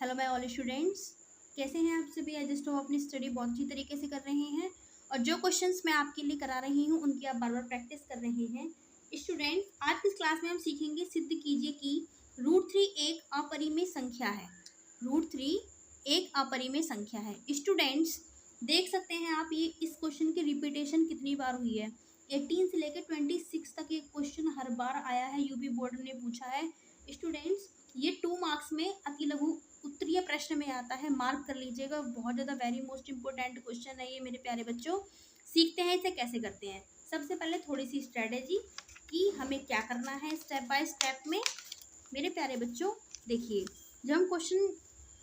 Hello my all students, कैसे हैं आप सभी। आई जस्ट अपनी स्टडी बहुत अच्छी तरीके से कर रहे हैं और जो क्वेश्चंस मैं आपके लिए करा रही हूं उनकी आप बार बार प्रैक्टिस कर रहे हैं। स्टूडेंट्स, आज की क्लास में हम सीखेंगे सिद्ध कीजिए कि √3 एक अपरिमेय संख्या है। √3 एक अपरिमेय संख्या है। स्टूडेंट्स, देख सकते हैं आप ये इस क्वेश्चन की रिपीटेशन कितनी बार हुई है। 18 से लेकर 26 तक ये क्वेश्चन हर बार आया है, यूपी बोर्ड ने पूछा है। स्टूडेंट्स, ये 2 मार्क्स में अति लघु उत्तरीय प्रश्न में आता है, मार्क कर लीजिएगा। बहुत ज़्यादा वेरी मोस्ट इंपॉर्टेंट क्वेश्चन है ये मेरे प्यारे बच्चों। सीखते हैं इसे कैसे करते हैं। सबसे पहले थोड़ी सी स्ट्रेटेजी कि हमें क्या करना है स्टेप बाय स्टेप में। मेरे प्यारे बच्चों, देखिए, जब हम क्वेश्चन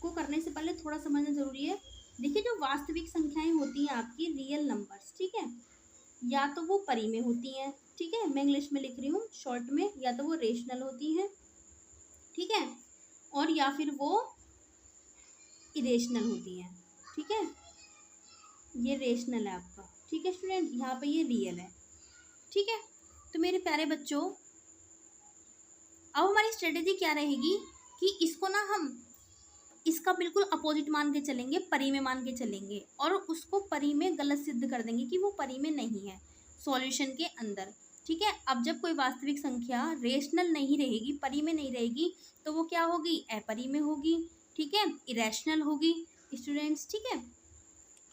को करने से पहले थोड़ा समझना जरूरी है। देखिए, जो वास्तविक संख्याएं होती हैं आपकी रियल नंबर्स, ठीक है, या तो वो परिमेय होती हैं, ठीक है, मैं इंग्लिश में लिख रही हूँ शॉर्ट में, या तो वो रेशनल होती हैं, ठीक है, और या फिर वो इरेशनल होती हैं, ठीक है। ये रेशनल है आपका, ठीक है स्टूडेंट, यहाँ पे ये रियल है, ठीक है। तो मेरे प्यारे बच्चों, अब हमारी स्ट्रेटेजी क्या रहेगी कि इसको ना हम इसका बिल्कुल अपोजिट मान के चलेंगे, परिमेय मान के चलेंगे और उसको परिमेय गलत सिद्ध कर देंगे कि वो परिमेय नहीं है सॉल्यूशन के अंदर, ठीक है। अब जब कोई वास्तविक संख्या रेशनल नहीं रहेगी, परिमेय नहीं रहेगी, तो वो क्या होगी, अपरिमेय होगी, ठीक है, इरेशनल होगी स्टूडेंट्स, ठीक है।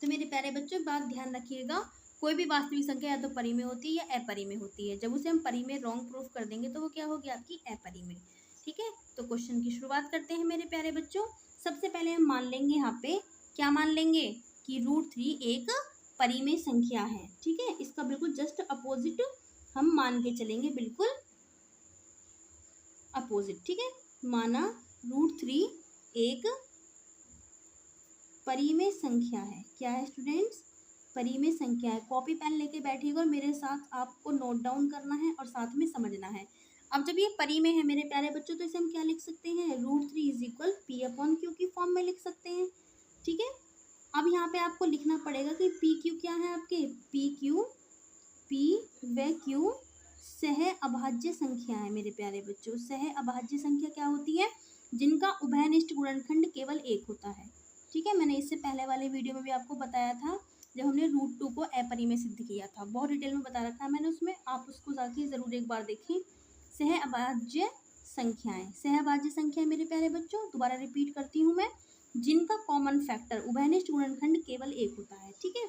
तो मेरे प्यारे बच्चों, बात ध्यान रखिएगा, कोई भी वास्तविक संख्या या तो परिमेय होती है या अपरिमेय होती है। जब उसे हम परिमेय रॉन्ग प्रूफ कर देंगे तो वो क्या होगी, आपकी अपरिमेय, ठीक है। तो क्वेश्चन की शुरुआत करते हैं मेरे प्यारे बच्चों। सबसे पहले हम मान लेंगे यहाँ पे, क्या मान लेंगे कि √3 एक परिमेय संख्या है, ठीक है। इसका बिल्कुल जस्ट अपोजिट हम मान के चलेंगे, बिल्कुल अपोजिट, ठीक है। माना √3 एक परिमेय संख्या है। क्या है स्टूडेंट्स, परिमेय संख्या है। कॉपी पेन लेके बैठिएगा और मेरे साथ आपको नोट डाउन करना है और साथ में समझना है। अब जब ये परिमेय है मेरे प्यारे बच्चों, तो इसे हम क्या लिख सकते हैं, √3 = P/Q की फॉर्म में लिख सकते हैं, ठीक है। अब यहाँ पे आपको लिखना पड़ेगा कि PQ क्या है आपके, P व Q सह अभाज्य संख्या है मेरे प्यारे बच्चों। सह अभाज्य संख्या क्या होती है, जिनका उभयनिष्ठ गुणनखंड केवल एक होता है, ठीक है। मैंने इससे पहले वाले वीडियो में भी आपको बताया था, जब हमने √2 को अपरिमेय सिद्ध किया था, बहुत डिटेल में बता रखा है मैंने उसमें, आप उसको जाके जरूर एक बार देखें। सह अभाज्य संख्याएं, सह अभाज्य संख्या मेरे प्यारे बच्चों, दोबारा रिपीट करती हूँ मैं, जिनका कॉमन फैक्टर उभयनिष्ठ गुणनखंड केवल एक होता है, ठीक है।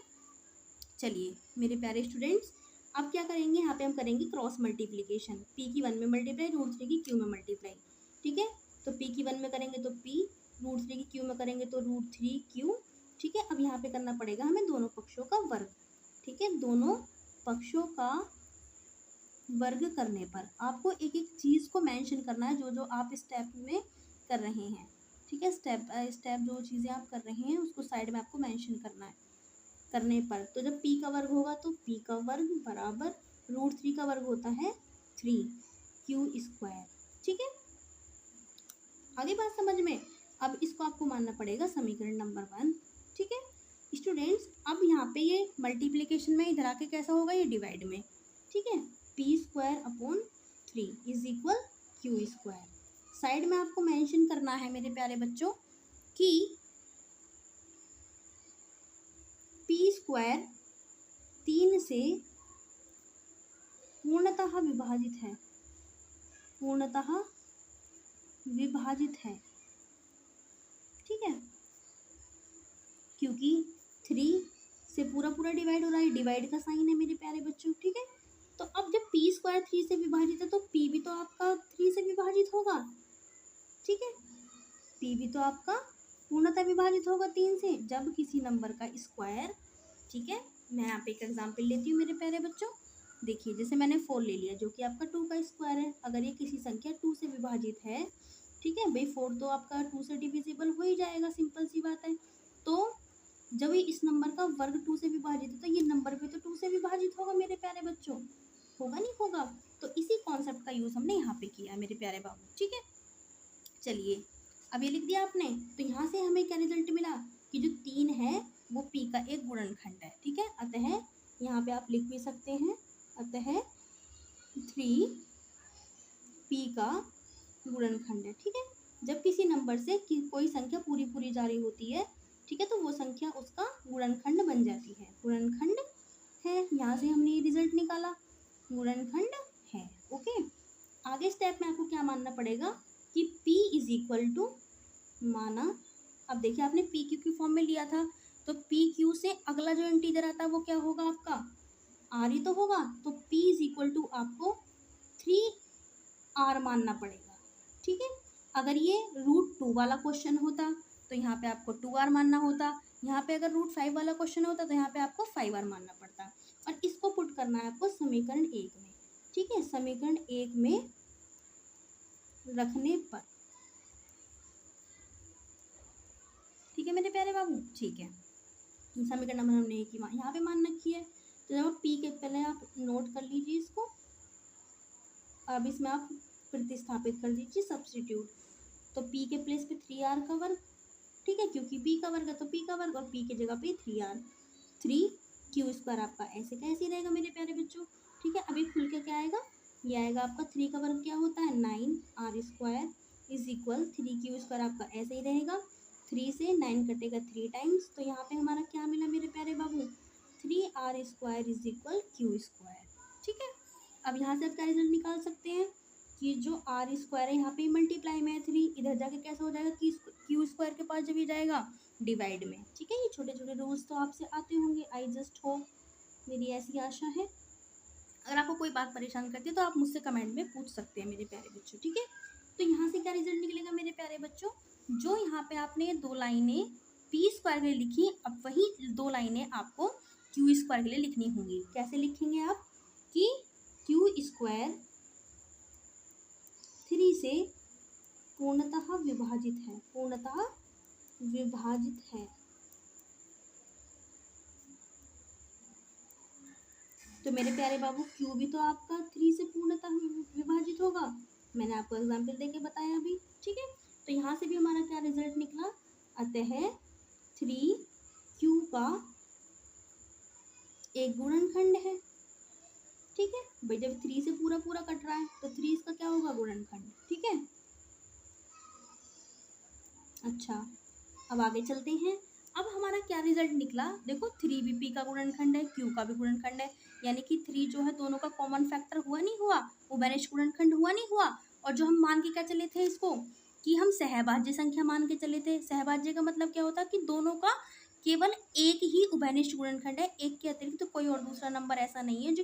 चलिए मेरे प्यारे स्टूडेंट्स, अब क्या करेंगे, यहाँ पे हम करेंगे क्रॉस मल्टीप्लीकेशन। P की 1 में मल्टीप्लाई, √3 की Q में मल्टीप्लाई, ठीक है। तो P की 1 में करेंगे तो P, √3 की Q में करेंगे तो √3Q, ठीक है। अब यहाँ पे करना पड़ेगा हमें दोनों पक्षों का वर्ग, ठीक है। दोनों पक्षों का वर्ग करने पर आपको एक एक चीज़ को मेंशन करना है, जो जो आप स्टेप में कर रहे हैं, ठीक है। स्टेप बाय स्टेप जो चीज़ें आप कर रहे हैं उसको साइड में आपको मेंशन करना है। करने पर तो जब P का वर्ग होगा तो P का वर्ग बराबर √3 का वर्ग होता है 3Q², ठीक है। आगे बात समझ में। अब इसको आपको मानना पड़ेगा समीकरण नंबर 1, ठीक है स्टूडेंट्स। अब यहाँ पे ये मल्टीप्लीकेशन में इधर आके कैसा होगा, ये डिवाइड में, ठीक है। P²/3 = Q²। साइड में आपको मेंशन करना है मेरे प्यारे बच्चों कि P² 3 से पूर्णतः विभाजित है, पूर्णतः विभाजित है, ठीक है। क्योंकि 3 से पूरा पूरा डिवाइड हो रहा है, डिवाइड का साइन है मेरे प्यारे बच्चों, ठीक है। तो अब जब P² 3 से विभाजित है तो P भी तो आपका 3 से विभाजित होगा, ठीक है। P भी तो आपका पूर्णतः विभाजित होगा 3 से, जब किसी नंबर का स्क्वायर, ठीक है। मैं यहाँ पे एक एग्जाम्पल लेती हूँ मेरे प्यारे बच्चों। देखिए, जैसे मैंने 4 ले लिया जो कि आपका 2 का स्क्वायर है। अगर ये किसी संख्या 2 से विभाजित है, ठीक है भाई, 4 तो आपका 2 से डिविजिबल हो ही जाएगा, सिंपल सी बात है। तो जब ये इस नंबर का वर्ग 2 से विभाजित है तो ये नंबर भी तो 2 से विभाजित होगा मेरे प्यारे बच्चों, होगा नहीं होगा। तो इसी कॉन्सेप्ट का यूज हमने यहाँ पे किया मेरे प्यारे बाबू, ठीक है। चलिए, अब ये लिख दिया आपने, तो यहाँ से हमें क्या रिजल्ट मिला कि जो 3 है वो P का एक गुणनखंड है, ठीक है। अतः यहाँ पे आप लिख भी सकते हैं, अतः 3 P का गुणनखंड है, ठीक है। जब किसी नंबर से कोई संख्या पूरी पूरी जा रही होती है, ठीक है, तो वो संख्या उसका गुणनखंड बन जाती है। गुणनखंड है, यहाँ से हमने ये रिजल्ट निकाला, गुणनखंड है। ओके, आगे स्टेप में आपको क्या मानना पड़ेगा कि p इज इक्वल टू, माना, अब देखिए आपने पी क्यू की फॉर्म में लिया था, तो पी क्यू से अगला जो इंटीजर आता है वो क्या होगा आपका, आर ही तो होगा, तो p इज इक्वल टू आपको 3r मानना पड़ेगा। ठीक है, अगर ये √2 वाला क्वेश्चन होता तो यहाँ पे आपको 2r मानना होता, यहाँ पे अगर √5 वाला क्वेश्चन होता तो यहाँ पे आपको 5r मानना पड़ता, और इसको पुट करना है आपको समीकरण 1 में। ठीक है, समीकरण 1 में रखने पर, ठीक है मेरे प्यारे बाबू, ठीक है, समीकरण नंबर हमने एक ही यहाँ पे मान रखी है, तो जब आप पी के पहले आप नोट कर लीजिए इसको, अब इसमें आप प्रतिस्थापित कर दीजिए, सब्स्टिट्यूट, तो पी के प्लेस पे 3r का वर्ग, ठीक है, क्योंकि पी का वर्ग है तो पी का वर्ग, और पी की जगह पे 3r, 3q² आपका ऐसे का ऐसे ही रहेगा मेरे प्यारे बच्चों। ठीक है, अभी खुल के क्या आएगा, ये आएगा आपका 3 का वर्ग क्या होता है 9r² इज इक्वल 3q² आपका ऐसे ही रहेगा, 3 से 9 कटेगा 3 टाइम्स, तो यहाँ पे हमारा क्या मिला मेरे प्यारे बाबू, 3r² इज इक्वल q²। ठीक है, अब यहाँ से आप क्या रिजल्ट निकाल सकते हैं कि जो r² है यहाँ पे मल्टीप्लाई में है 3, इधर जाके कैसा हो जाएगा कि q² के पास जब ये जाएगा डिवाइड में। ठीक है, ये छोटे छोटे रूल्स तो आपसे आते होंगे, आई जस्ट होप, मेरी ऐसी आशा है। अगर आपको कोई बात परेशान करती है तो आप मुझसे कमेंट में पूछ सकते हैं मेरे प्यारे बच्चों। ठीक है, तो यहाँ से क्या रिजल्ट निकलेगा मेरे प्यारे बच्चों, जो यहाँ पे आपने 2 लाइनें p² के लिए लिखी, अब वही 2 लाइनें आपको q² के लिए लिखनी होंगी। कैसे लिखेंगे आप कि q² 3 से पूर्णतः विभाजित है, पूर्णतः विभाजित है, तो मेरे प्यारे बाबू q भी तो आपका 3 से पूर्णतः विभाजित होगा, मैंने आपको एग्जाम्पल देके बताया अभी। ठीक है, तो यहाँ से भी हमारा क्या रिजल्ट निकला, अतः 3q का एक गुणनखंड है। ठीक है भाई, जब 3 से पूरा पूरा कट रहा है तो 3 इसका क्या होगा, गुणनखंड। ठीक है, अच्छा, अब आगे चलते हैं। अब हमारा क्या रिजल्ट निकला, देखो 3 भी p का गुणनखंड है, q का भी गुणनखंड है, यानी कि 3 जो है दोनों का कॉमन फैक्टर हुआ नहीं हुआ, उभयनिष्ठ गुणनखंड हुआ नहीं हुआ, और जो हम मान के क्या चले थे इसको कि हम सहभाज्य संख्या मान के चले थे। सहभाज्य का मतलब क्या होता है कि दोनों का केवल एक ही उभयनिष्ठ गुणनखंड है, एक के अतिरिक्त तो कोई और दूसरा नंबर ऐसा नहीं है जो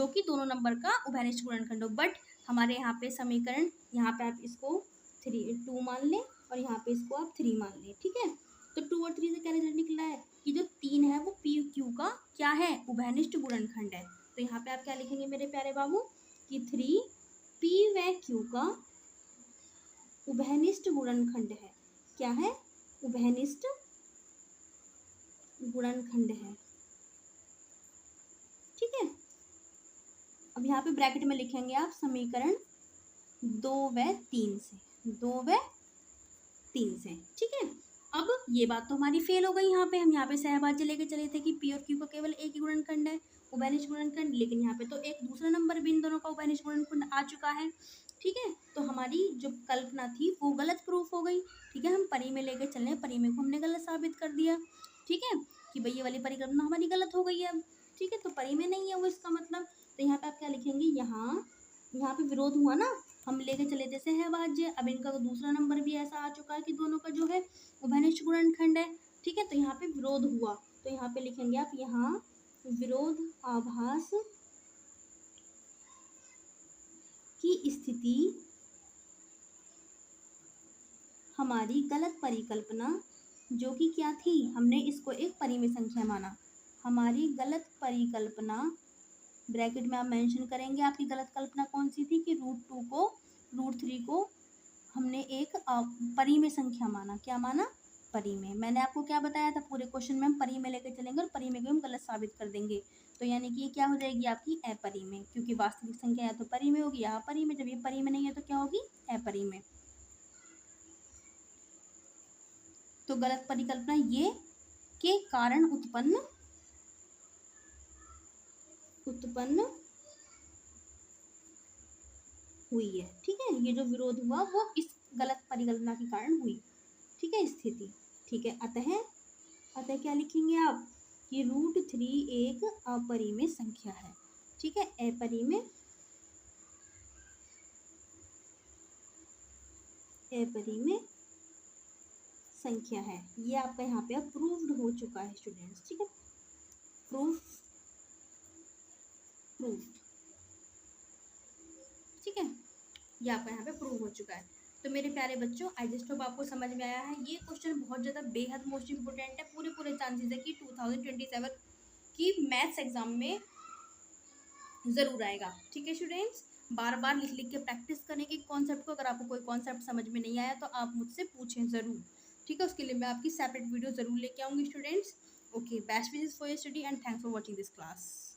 कि दोनों नंबर का उभयनिष्ठ गुणनखंड हो। बट हमारे यहाँ पे समीकरण, यहाँ पे आप इसको 2 मान लें और यहाँ पे इसको आप 3 मान लें। ठीक है, तो 2 और 3 से क्या रिजल्ट निकला है कि जो 3 है वो p q का क्या है, उभयनिष्ठ गुणनखंड है। तो यहाँ पे आप क्या लिखेंगे मेरे प्यारे बाबू कि 3 p व q का उभयनिष्ठ गुणनखंड है। क्या है, उभयनिष्ठ गुणनखंड है। ठीक है, अब यहाँ पे ब्रैकेट में लिखेंगे आप समीकरण 2 व 3 से, 2 व 3 से। ठीक है, अब ये बात तो हमारी फेल हो गई, यहाँ पे हम यहाँ पे सहभाज्य लेके चले थे कि p और q का केवल एक ही गुणनखंड है, उभयनिष्ठ गुणनखंड, लेकिन यहाँ पे तो एक दूसरा नंबर भी इन दोनों का उभयनिष्ठ गुणनखंड आ चुका है। ठीक है, तो हमारी जो कल्पना थी वो गलत प्रूफ हो गई। ठीक है, हम परी में लेके चले, परी में को हमने गलत साबित कर दिया। ठीक है, कि भाई ये वाली परिकल्पना हमारी गलत हो गई है अब। ठीक है, तो परी में नहीं है वो, इसका मतलब, तो यहाँ पे आप क्या लिखेंगे, यहाँ पे विरोध हुआ ना, हम लेके चले थे सहभाज्य, अब इनका तो दूसरा नंबर भी ऐसा आ चुका है कि दोनों का जो है उभयनिष्ठ गुणनखंड है। ठीक है, तो यहाँ पे विरोध हुआ, तो यहाँ पे लिखेंगे आप, यहाँ विरोध आभास की स्थिति हमारी गलत परिकल्पना, जो कि क्या थी, हमने इसको एक परिमेय संख्या माना, हमारी गलत परिकल्पना, ब्रैकेट में आप मेंशन करेंगे आपकी गलत कल्पना कौन सी थी कि √2 को √3 को हमने एक परिमेय संख्या माना। क्या माना, परिमेय। मैंने आपको क्या बताया था, पूरे क्वेश्चन में हम परिमेय लेकर चलेंगे और परिमेय को हम गलत साबित कर देंगे, तो यानी कि ये क्या हो जाएगी आपकी अपरिमेय, क्योंकि वास्तविक संख्या या तो परिमेय होगी या अपरिमेय, जब ये परिमेय नहीं है तो क्या होगी, अपरिमेय। तो गलत परिकल्पना ये के कारण उत्पन्न हुई है। ठीक है, ये जो विरोध हुआ वो इस गलत परिकल्पना के कारण हुई। ठीक है, स्थिति। ठीक है, अतः क्या लिखेंगे आप कि √3 एक अपरिमेय संख्या है। ठीक है, अपरिमेय संख्या है। ये आपका यहाँ पे प्रूव्ड हो चुका है स्टूडेंट्स। ठीक है, प्रूव्ड। ठीक है, ये आपका यहाँ पे प्रूव हो चुका है। तो मेरे प्यारे बच्चों, आई जस्ट होप आपको समझ में आया है। ये क्वेश्चन बहुत ज़्यादा बेहद मोस्ट इंपोर्टेंट है। पूरे चांसेस है कि 2027 की मैथ्स एग्जाम में ज़रूर आएगा। ठीक है स्टूडेंट्स, बार बार लिख के प्रैक्टिस करने के कॉन्सेप्ट को। अगर आपको कोई कॉन्सेप्ट समझ में नहीं आया तो आप मुझसे पूछें ज़रूर। ठीक है, उसके लिए मैं आपकी सेपरेट वीडियो ज़रूर लेके आऊँगी students. Okay, best wishes for your study and thanks for watching this class.